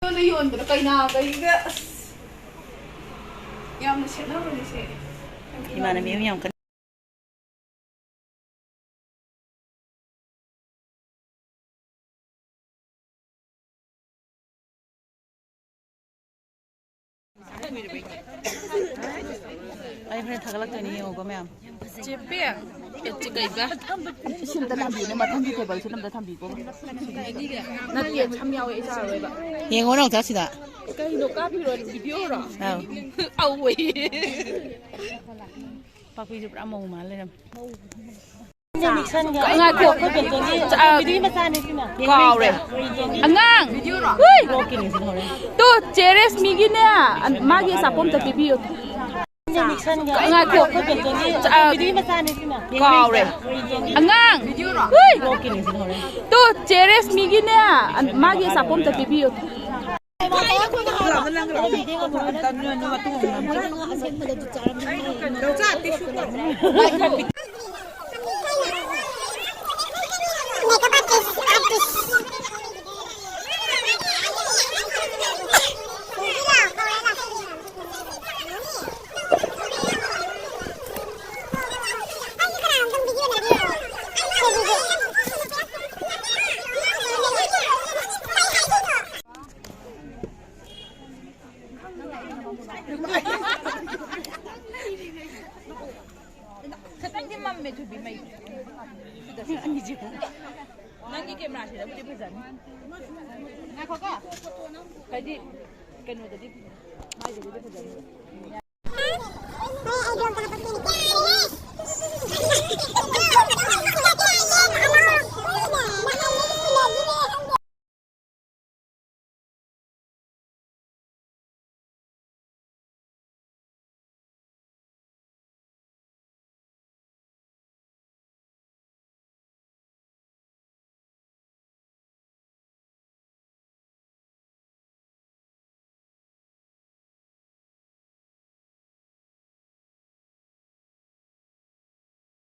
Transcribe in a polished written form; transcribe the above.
ꯌꯣꯟꯕꯗ ꯀꯩꯅꯥꯒꯩꯒ ꯌꯥꯝꯅ ꯁꯦꯠꯅꯕꯅꯦ ꯁꯦ. 이만하면 영양 건. 아니 그래 다갈락더니 이거 면. 제빼. 에찌가이가. 심다 담비네 마탐비 테이블 심다 담비고. 나게 참여해 있어요. 영어랑 다시다. 그러니까 카피로 비디오라. 아우. 박비 좀 아무 말래. Ngay cuộc Gò rồi Ngang Tu Ceres Migine Magi sapom tapi biu Ngay cuộc Gò rồi Ngang Tu Ceres Migine Magi sapom tapi biu 사장님만 매주 비메이. 아니지. 난이 카메라 시다 우리 부산. 나 거가. 가지. 그노 저기. 마이 저기 부산.